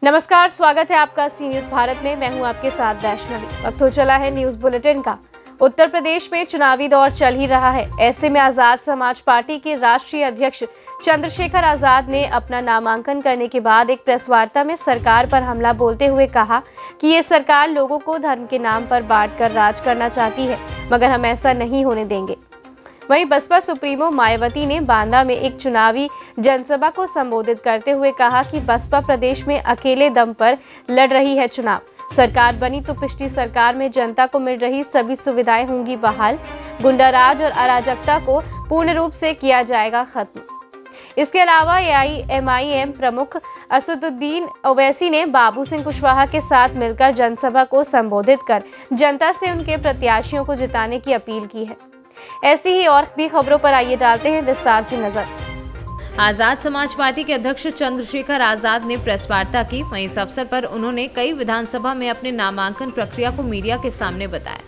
नमस्कार, स्वागत है आपका सी न्यूज भारत में। मैं हूं आपके साथ वैष्णवी। अब तो चला है न्यूज बुलेटिन का। उत्तर प्रदेश में चुनावी दौर चल ही रहा है। ऐसे में आजाद समाज पार्टी के राष्ट्रीय अध्यक्ष चंद्रशेखर आजाद ने अपना नामांकन करने के बाद एक प्रेस वार्ता में सरकार पर हमला बोलते हुए कहा कि ये सरकार लोगों को धर्म के नाम पर बांटकर राज करना चाहती है, मगर हम ऐसा नहीं होने देंगे। वहीं बसपा सुप्रीमो मायावती ने बांदा में एक चुनावी जनसभा को संबोधित करते हुए कहा कि बसपा प्रदेश में अकेले दम पर लड़ रही है चुनाव। सरकार बनी तो पिछली सरकार में जनता को मिल रही सभी सुविधाएं होंगी बहाल। गुंडाराज और अराजकता को पूर्ण रूप से किया जाएगा खत्म। इसके अलावा एआईएमआईएम प्रमुख असदुद्दीन ओवैसी ने बाबू सिंह कुशवाहा के साथ मिलकर जनसभा को संबोधित कर जनता से उनके प्रत्याशियों को जिताने की अपील की है। ऐसी ही और भी खबरों पर आइए डालते हैं विस्तार से नजर। आजाद समाज पार्टी के अध्यक्ष चंद्रशेखर आजाद ने प्रेस वार्ता की। वहीं इस अवसर पर उन्होंने कई विधानसभा में अपने नामांकन प्रक्रिया को मीडिया के सामने बताया।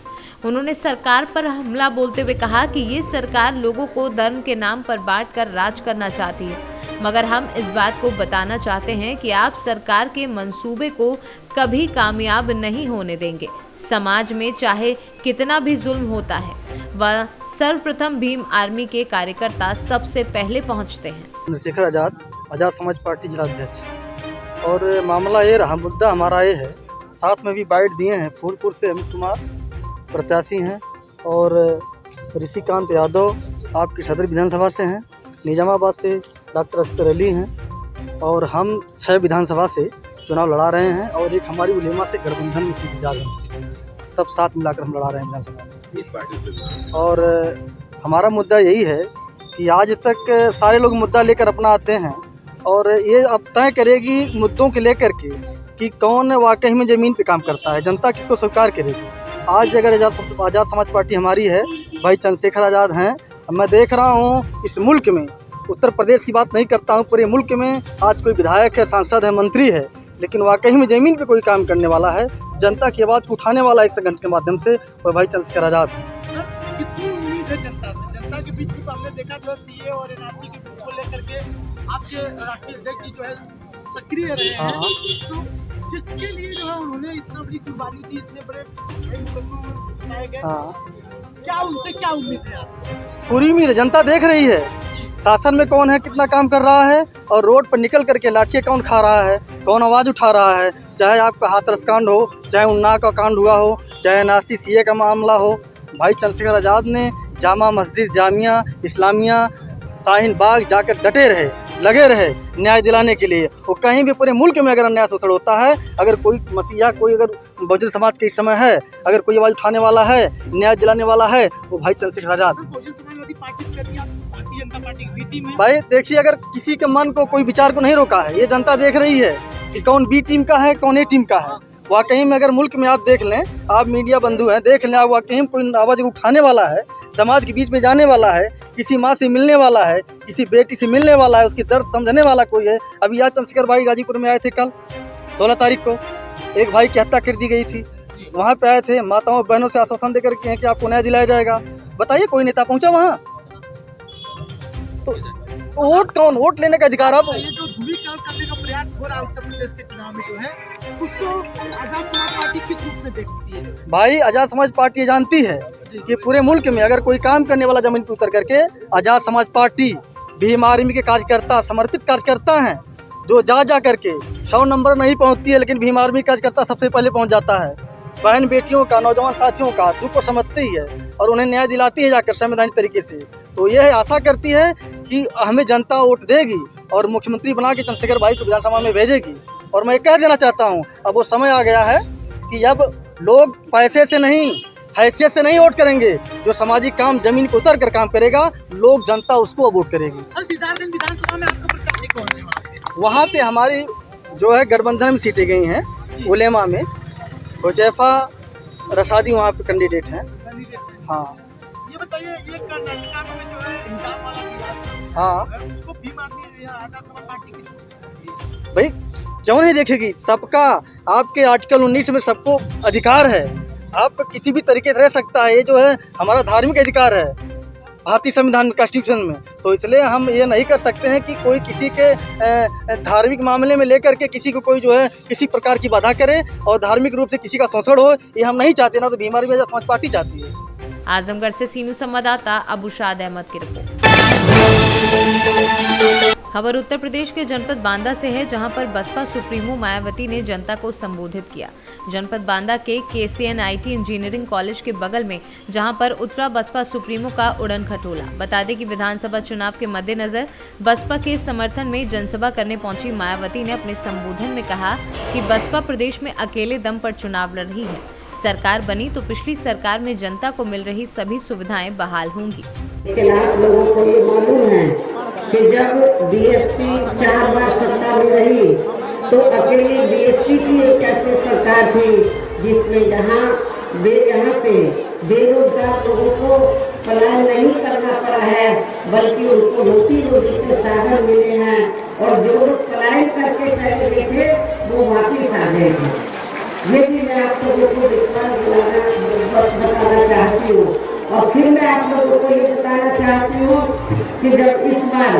उन्होंने सरकार पर हमला बोलते हुए कहा कि ये सरकार लोगों को धर्म के नाम पर बांटकर राज करना चाहती है, मगर हम इस बात को बताना चाहते हैं कि आप सरकार के मंसूबे को कभी कामयाब नहीं होने देंगे। समाज में चाहे कितना भी जुल्म होता है, वह सर्वप्रथम भीम आर्मी के कार्यकर्ता सबसे पहले पहुंचते हैं। चंद्रशेखर आजाद समाज पार्टी जिला अध्यक्ष। और मामला ये रहा, मुद्दा हमारा ये है, साथ में भी बाइट दिए हैं। फूलपुर से अमित कुमार प्रत्याशी हैं और ऋषिकांत यादव आपकी सदर विधानसभा से हैं। निजामाबाद से डॉक्टर अस्कर अली हैं और हम 6 विधानसभा से चुनाव लड़ा रहे हैं और एक हमारी उलेमा से गठबंधन में सीट जागरण, सब साथ मिलाकर हम लड़ा रहे हैं विधानसभा। और हमारा मुद्दा यही है कि आज तक सारे लोग मुद्दा लेकर अपना आते हैं और ये अब तय करेगी मुद्दों के लेकर के कि कौन वाकई में ज़मीन पे काम करता है, जनता किसको स्वीकार करेगी। आज अगर आज़ाद समाज पार्टी हमारी है, भाई चंद्रशेखर आज़ाद हैं। मैं देख रहा हूँ इस मुल्क में, उत्तर प्रदेश की बात नहीं करता हूँ, पूरे मुल्क में आज कोई विधायक है, सांसद है, मंत्री है, लेकिन वाकई में ज़मीन पे कोई काम करने वाला है, जनता की आवाज़ को उठाने वाला एक संगठन के माध्यम से, वो भाई चंद्रशेखर आज़ाद है। कितनी उम्मीद है जनता से? जनता के बीच में तो हमने देखा जो सीए और एनआरसी के बिल को लेकर के आपके राष्ट्रीय अध्यक्ष जी जो है सक्रिय रहे हैं, तो जिसके लिए जो है उन्होंने इतना बड़ी कुर्बानी दी, इतने बड़े बनाए गए, क्या उनसे क्या उम्मीद है आपको? पूरी उम्मीद है, जनता देख रही है शासन में कौन है, कितना काम कर रहा है और रोड पर निकल करके लाठियाँ कौन खा रहा है, कौन आवाज़ उठा रहा है। चाहे आपका हाथरस कांड हो, चाहे उन्नाव का कांड हुआ हो, चाहे एनआरसी सीए का मामला हो, भाई चंद्रशेखर आज़ाद ने जामा मस्जिद, जामिया इस्लामिया, शाहीन बाग जाकर डटे रहे, लगे रहे न्याय दिलाने के लिए। वो कहीं भी पूरे मुल्क में अगर अन्याय शोषण होता है, अगर कोई मसीहा, कोई अगर बहुजन समाज के इस समय है, अगर कोई आवाज़ उठाने वाला है, न्याय दिलाने वाला है, वो भाई चंद्रशेखर आज़ाद। भाई देखिए, अगर किसी के मन को, कोई विचार को नहीं रोका है, ये जनता देख रही है कि कौन बी टीम का है, कौन ए टीम का है। वाकई में अगर मुल्क में आप देख लें, आप मीडिया बंधु हैं, देख लें, आप वाकई में कोई आवाज़ उठाने वाला है, समाज के बीच में जाने वाला है, किसी माँ से मिलने वाला है, किसी बेटी से मिलने वाला है, उसकी दर्द समझने वाला कोई है। अभी आज चंद्रशेखर भाई गाजीपुर में आए थे, कल 16 तारीख को एक भाई की हत्या कर दी गई थी, वहाँ पे आए थे, माताओं बहनों से आश्वासन देकर के हैं कि आपको न्याय दिलाया जाएगा। बताइए, कोई नेता पहुँचा वहाँ? तो वोट कौन, वोट लेने का अधिकार। अब ये जो ध्रुवीकरण करने का प्रयास हो रहा है उत्तर प्रदेश के चुनाव में जो है, उसको आजाद समाज पार्टी किस रूप में देखती है? भाई आज़ाद समाज पार्टी जानती है कि पूरे मुल्क में अगर कोई काम करने वाला जमीन पर उतर करके, आज़ाद समाज पार्टी भीम आर्मी के कार्यकर्ता, समर्पित कार्यकर्ता हैं, जो जा करके 100 नंबर नहीं पहुँचती है, लेकिन भीम आर्मी कार्यकर्ता सबसे पहले पहुँच जाता है। बहन बेटियों का, नौजवान साथियों का दुख को समझती है और उन्हें न्याय दिलाती है जाकर संवैधानिक तरीके से। तो यह आशा करती है कि हमें जनता वोट देगी और मुख्यमंत्री बना के चंद्रशेखर भाई को विधानसभा में भेजेगी। और मैं कह देना चाहता हूं, अब वो समय आ गया है कि अब लोग पैसे से नहीं, हैसियत से नहीं वोट करेंगे। जो सामाजिक काम जमीन को उतर कर काम करेगा, लोग, जनता उसको वोट करेगी। विधानसभा में आपका प्रत्याशी कौन है? वहाँ पे हमारी जो है गठबंधन में सीटें गई हैं, उलेमा में हुजैफा रसादी वहाँ पे कैंडिडेट हैं। हाँ, ये बताइए, ये कर्नाटक में जो है इंजाम वाला विवाद, हाँ, उसको भीम आर्मी या आजाद समाज पार्टी किस? भाई क्यों नहीं देखेगी? सबका, आपके आर्टिकल 19 में सबको अधिकार है, आप किसी भी तरीके से रह सकता है, ये जो है हमारा धार्मिक अधिकार है। भारतीय संविधान में, कॉन्स्टिट्यूशन में। तो इसलिए हम ये नहीं कर सकते हैं कि कोई किसी के धार्मिक मामले में लेकर के किसी को कोई जो है किसी प्रकार की बाधा करे और धार्मिक रूप से किसी का शोषण हो, ये हम नहीं चाहते, ना तो बीमारी में आज़ाद समाज पार्टी चाहती है। आजमगढ़ से सीनू संवाददाता अबुशाद अहमद की रिपोर्ट। खबर उत्तर प्रदेश के जनपद बांदा से है, जहां पर बसपा सुप्रीमो मायावती ने जनता को संबोधित किया। जनपद बांदा के KCNIT इंजीनियरिंग कॉलेज के बगल में, जहां पर उतरा बसपा सुप्रीमो का उड़न खटोला। बता दें कि विधानसभा चुनाव के मद्देनजर बसपा के समर्थन में जनसभा करने पहुंची मायावती ने अपने संबोधन में कहा कि बसपा प्रदेश में अकेले दम पर चुनाव लड़ रही है। सरकार बनी तो पिछली सरकार में जनता को मिल रही सभी सुविधाएं बहाल होंगी। लेकिन आप लोगों को ये मालूम है कि जब BSP 4 बार सत्ता में रही तो अकेली BSP की एक ऐसी सरकार थी जिसमें यहाँ से बेरोजगार लोगों को पलायन नहीं करना पड़ा है, बल्कि उनको रोटी के साधन मिले हैं और जो लोग पलायन करके चले गए थे वो वापिस आ गए थे। ये भी मैं आप लोगों को बताना चाहती हूँ। और फिर मैं आप लोगों को ये बताना चाहती हूँ कि जब इस बार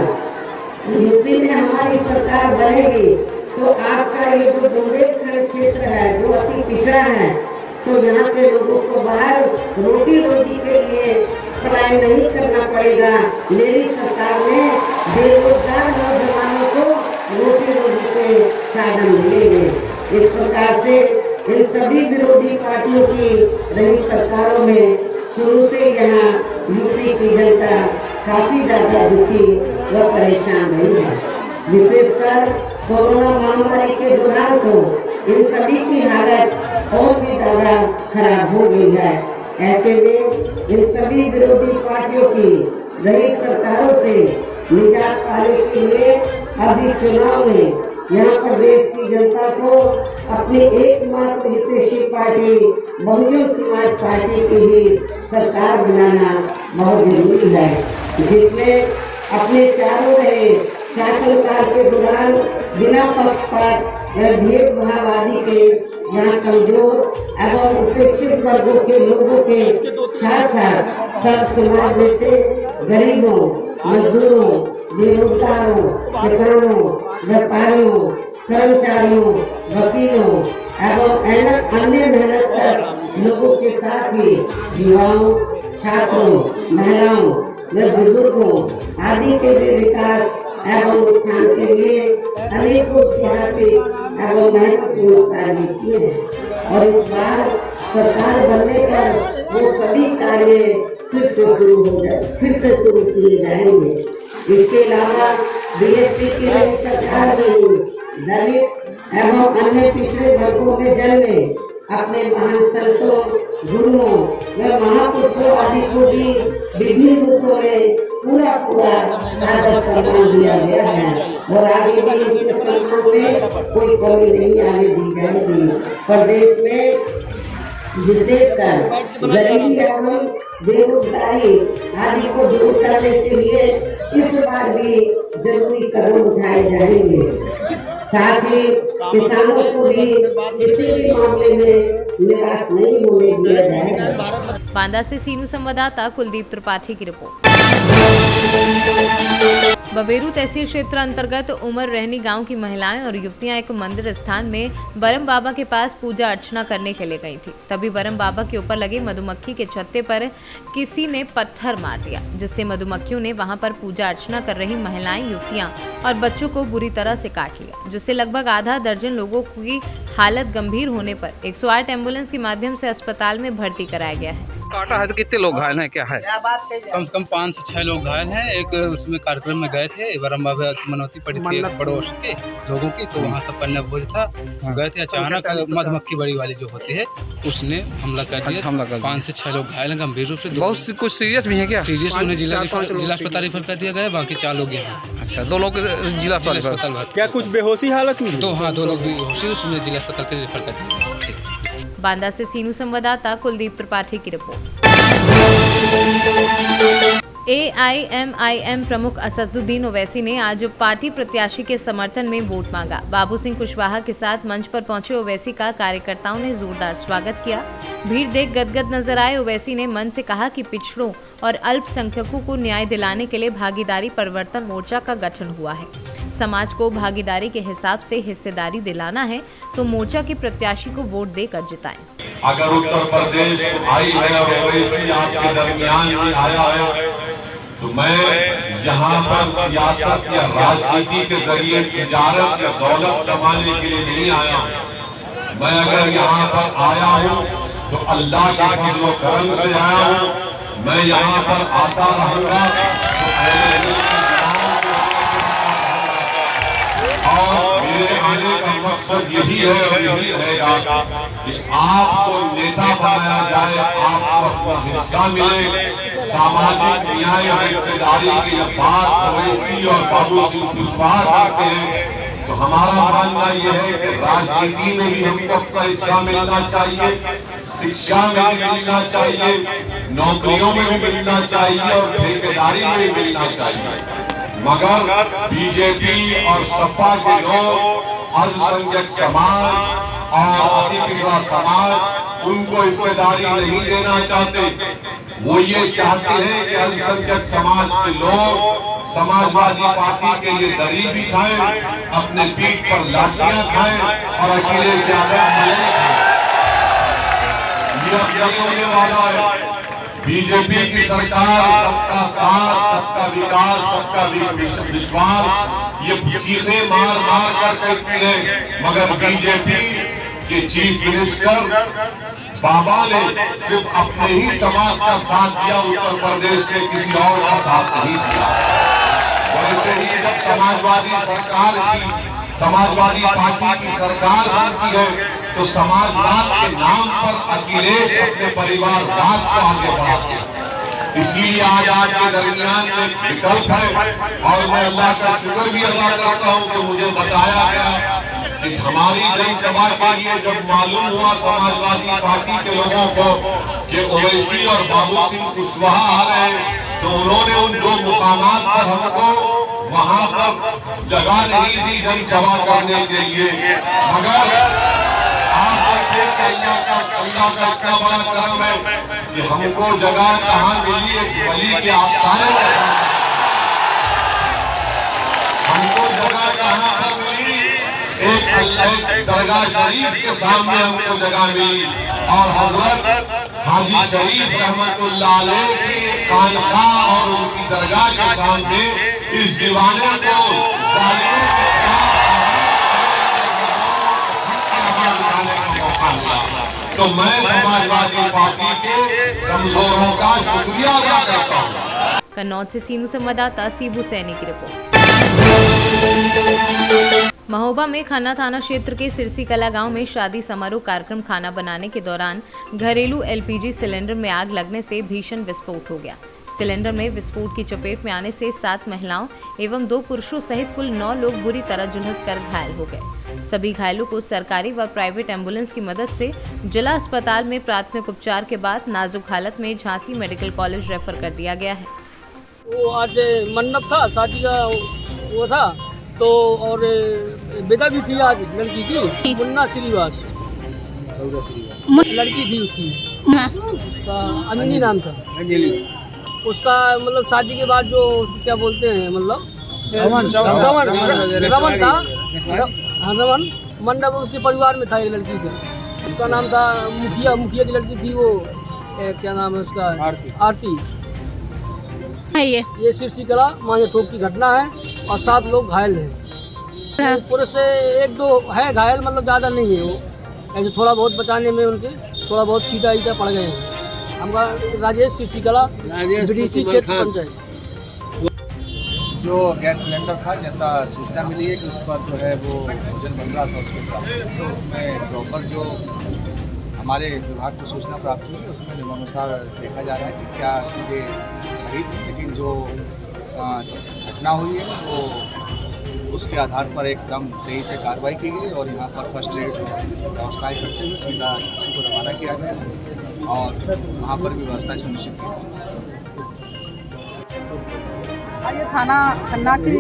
यूपी में हमारी सरकार बनेगी तो आपका ये जो बुंदेलखंड क्षेत्र है जो अति पिछड़ा है, तो यहाँ के लोगों को बाहर रोटी के लिए पलायन नहीं करना पड़ेगा। मेरी सरकार में बेरोजगार नौजवानों को रोटी के साधन मिलेंगे। इस प्रकार से इन सभी विरोधी पार्टियों की रही सरकारों में शुरू से यहाँ यूपी की जनता काफी ज्यादा दुखी व परेशान रही है। विशेषकर कोरोना महामारी के दौरान तो इन सभी की हालत और भी ज्यादा खराब हो गई है। ऐसे में इन सभी विरोधी पार्टियों की रही सरकारों से निजात पाने के लिए अभी चुनाव में यहाँ पर देश की जनता को अपनी एकमात्र हितैषी पार्टी बहुजन समाज पार्टी की ही सरकार बनाना बहुत जरूरी है, जिसमें अपने चारों रहे शासनकाल के दौरान बिना पक्षपात व भेदभाव आदि के यहाँ कमजोर एवं उपेक्षित वर्गों के लोगों के साथ साथ सब समाज में से गरीबों, मजदूरों, बेरोजगारों, किसानों, व्यापारियों, कर्मचारियों, वकीलों एवं अन्य मेहनत लोगों के साथ ही युवाओं, छात्रों, महिलाओं व बुजुर्गों आदि के भी विकास एवं उत्थान के लिए अनेकों ऐतिहासिक एवं महत्वपूर्ण कार्य किए हैं। और इस बार सरकार बनने पर वो सभी कार्य फिर से शुरू किए जाएंगे। इसके अलावा BSP की सरकार में दलित एवं अन्य पिछड़े वर्गों के जन्मे अपने महान संतों, गुरुओं व महापुरुषों आदि को भी विभिन्न रूपों में पूरा आदर सम्मान दिया गया है और आगे भी उनके सम्मान में कोई कमी नहीं आने दी जाएगी। प्रदेश में विशेषकर गरीबी एवं बेरोजगारी आदि को दूर करने के लिए इस बार भी जरूरी कदम उठाए जाएंगे। साथ ही किसानों को भी किसी भी मामले में निराश नहीं होने दिया जाएगा। बांदा से सीनू संवाददाता कुलदीप त्रिपाठी की रिपोर्ट। बबेरू तहसील क्षेत्र अंतर्गत उमर रहनी गांव की महिलाएं और युवतियां एक मंदिर स्थान में बरम बाबा के पास पूजा अर्चना करने के लिए गई थी। तभी बरम बाबा के ऊपर लगे मधुमक्खी के छत्ते पर किसी ने पत्थर मार दिया, जिससे मधुमक्खियों ने वहां पर पूजा अर्चना कर रही महिलाएं, युवतियां और बच्चों को बुरी तरह से काट लिया, जिससे लगभग आधा दर्जन लोगों की हालत गंभीर होने पर 108 एम्बुलेंस के माध्यम से अस्पताल में भर्ती कराया गया है। काटा है तो कितने लोग घायल हैं, क्या है? कम से कम 5 से 6 लोग घायल हैं। एक उसमें कार्यक्रम में गए थे, बरम बाबा की मनौती पड़ी थी पड़ोस के लोगों की, तो वहाँ सब कन्या भोज था, गए थे। अचानक मधुमक्खी बड़ी वाली जो होती है उसने हमला कर दिया। 5 से 6 लोग घायल हैं गंभीर रूप से। बहुत कुछ सीरियस भी है क्या? सीरियस उन्हें जिला अस्पताल रेफर कर दिया गया, बाकी 4 लोग यहाँ। अच्छा, 2 लोग जिला अस्पताल। क्या कुछ बेहोशी हालत में? 2 लोग बेहोशी, उसमें जिला अस्पताल के रेफर कर दिया। बांदा से सीनू संवाददाता कुलदीप त्रिपाठी की रिपोर्ट। AIMIM प्रमुख असदुद्दीन ओवैसी ने आज पार्टी प्रत्याशी के समर्थन में वोट मांगा। बाबू सिंह कुशवाहा के साथ मंच पर पहुंचे ओवैसी का कार्यकर्ताओं ने जोरदार स्वागत किया। भीड़ देख गदगद नजर आए ओवैसी ने मंच से कहा कि पिछड़ों और अल्पसंख्यकों को न्याय दिलाने के लिए भागीदारी परिवर्तन मोर्चा का गठन हुआ है। समाज को भागीदारी के हिसाब से हिस्सेदारी दिलाना है तो मोर्चा के प्रत्याशी को वोट देकर जिताएं। अगर उत्तर प्रदेश आई है और ओवैसी आपके दरमियान भी आया है तो मैं यहाँ पर सियासत या राजनीति के जरिए तिजारत या दौलत कमाने के लिए नहीं आया हूँ। मैं अगर यहाँ पर आया हूँ तो अल्लाह के फजल व करम से आया हूँ। मैं यहाँ पर आता रहूंगा और मेरे आने का मकसद यही है और यही रहेगा कि आपको नेता बनाया जाए, आपको अपना हिस्सा मिले। सामाजिक न्याय और हिस्सेदारी की जब बात ओवैसी और बाबू सिंह कुशवाहा करते हैं तो हमारा मानना यह है कि राजनीति में भी हमको अपना हिस्सा मिलना चाहिए, शिक्षा में भी मिलना चाहिए, नौकरियों में भी मिलना चाहिए और ठेकेदारी में भी मिलना चाहिए। मगर बीजेपी और सपा के लोग अल्पसंख्यक समाज और अति पिछड़ा समाज उनको हिस्सेदारी नहीं देना चाहते। वो ये चाहते हैं कि अल्पसंख्यक समाज के लोग समाजवादी पार्टी के लिए दरी बिछाएं, अपने पीठ पर लाठियां खाएं और अखिलेश यादव मले। ये अब नहीं होने वाला है। बीजेपी की सरकार सबका साथ, सबका विकास, सबका विश्वास ये चीजें मार मार कर कहती है, मगर बीजेपी के चीफ मिनिस्टर बाबा ने सिर्फ अपने ही समाज का साथ दिया, उत्तर प्रदेश के किसी और का साथ नहीं दिया। वैसे ही जब समाजवादी पार्टी की सरकार बनती है तो समाजवाद के नाम पर अखिलेश अपने परिवारवाद को आगे बढ़ाते हैं। इसीलिए आज के दरमियान में विकल्प है और मैं अल्लाह का शुक्र भी अदा करता हूं कि मुझे बताया गया कि हमारी जनसभा के लिए जब मालूम हुआ समाजवादी पार्टी के लोगों को कि ओवैसी और बाबू सिंह कुशवाहा आ रहे हैं तो उन्होंने उन दो मुकामात पर हमको वहां पर जगह नहीं दी जनसभा करने के लिए। मगर आप देखिए कि अल्लाह का इतना बड़ा करम है कि हमको जगह कहाँ मिली, एक वली के आस्थाने पर हमको जगह कहाँ पर मिली, एक दरगाह शरीफ के सामने हमको जगह मिली और हजरत हाजी शरीफ रहमतुल्लाह अलैह की खानकाह और उनकी दरगाह के सामने इस दीवाने को जालिमों के खिलाफ उठाने का मौका मिला। तो मैं समाजवादी पार्टी के कमजोरों का शुक्रिया अदा करता हूँ। कन्नौज से सीनू संवाददाता सीबू सैनी की रिपोर्ट। महोबा में खन्ना थाना क्षेत्र के सिरसी कला गांव में शादी समारोह कार्यक्रम खाना बनाने के दौरान घरेलू LPG सिलेंडर में आग लगने से भीषण विस्फोट हो गया। सिलेंडर में विस्फोट की चपेट में आने से 7 महिलाओं एवं 2 पुरुषों सहित कुल 9 लोग बुरी तरह झुलसकर घायल हो गए। सभी घायलों को सरकारी व प्राइवेट एम्बुलेंस की मदद से जिला अस्पताल में प्राथमिक उपचार के बाद नाजुक हालत में झांसी मेडिकल कॉलेज रेफर कर दिया गया है। वो आज मंडप था, शादी का वो था तो और बेटा भी थी आज लड़की की, मुन्ना श्रीवास लड़की थी उसकी, उसका अंजलि नाम था। उसका मतलब शादी के बाद जो उसको क्या बोलते हैं मतलब रमन था, रमन मंडप उसके परिवार में था। एक लड़की का उसका नाम था मुखिया की लड़की थी वो, क्या नाम है उसका, आरती। ये सिरसी कला मांझे थोक की घटना है और 7 लोग घायल हैं। पुरुष से 1-2 है घायल, मतलब ज़्यादा नहीं है वो, ऐसे थोड़ा बहुत बचाने में उनके थोड़ा बहुत सीधा पड़ गए हैं। हमारा राजेश सिरसी कला BDC क्षेत्र पंचायत। जो गैस सिलेंडर था, जैसा सूचना मिली है कि उस पर जो है वो भोजन बन रहा था उसके साथ, तो उसमें प्रॉपर जो हमारे विभाग को सूचना प्राप्त हुई है उसमें नियमानुसार देखा जा रहा है कि क्या चीज़ें सही थी, लेकिन जो घटना हुई है वो उसके आधार पर एकदम तेजी से कार्रवाई की गई और यहाँ पर फर्स्ट एड व्यवस्थाएँ करते हुए सीधा किसी को रवाना किया गया और वहाँ पर भी व्यवस्थाएँ सुनिश्चित की। ये थाना खन्ना की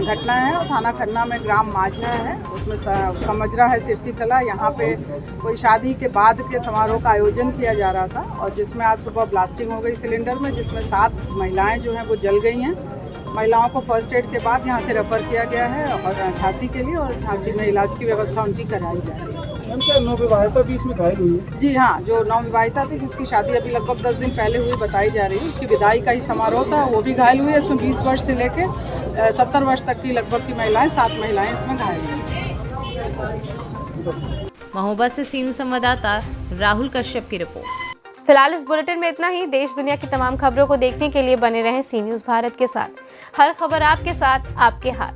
घटना है और थाना खन्ना में ग्राम माझा है, उसमें उसका मजरा है सिरसी कला। यहाँ पे कोई शादी के बाद के समारोह का आयोजन किया जा रहा था और जिसमें आज सुबह ब्लास्टिंग हो गई सिलेंडर में, जिसमें 7 महिलाएं जो हैं वो जल गई हैं। महिलाओं को फर्स्ट एड के बाद यहाँ से रेफ़र किया गया है और झांसी के लिए, और झांसी में इलाज की व्यवस्था उनकी कराई जा रही है। मैम क्या नवविवाहिता भी इसमें घायल हुई है? जी हाँ, जो नवविवाहिता थी जिसकी शादी अभी लगभग 10 दिन पहले हुई बताई जा रही है, उसकी विदाई का ही समारोह था, वो भी घायल हुई है। इसमें 20 वर्ष से लेके 70 वर्ष तक की लगभग की महिलाएं, 7 महिलाएं इसमें घायल हुई। महोबा से सीनू संवाददाता राहुल कश्यप की रिपोर्ट। फिलहाल इस बुलेटिन में इतना ही। देश दुनिया की तमाम खबरों को देखने के लिए बने रहें सी न्यूज़ भारत के साथ। हर खबर आपके साथ, आपके हाथ।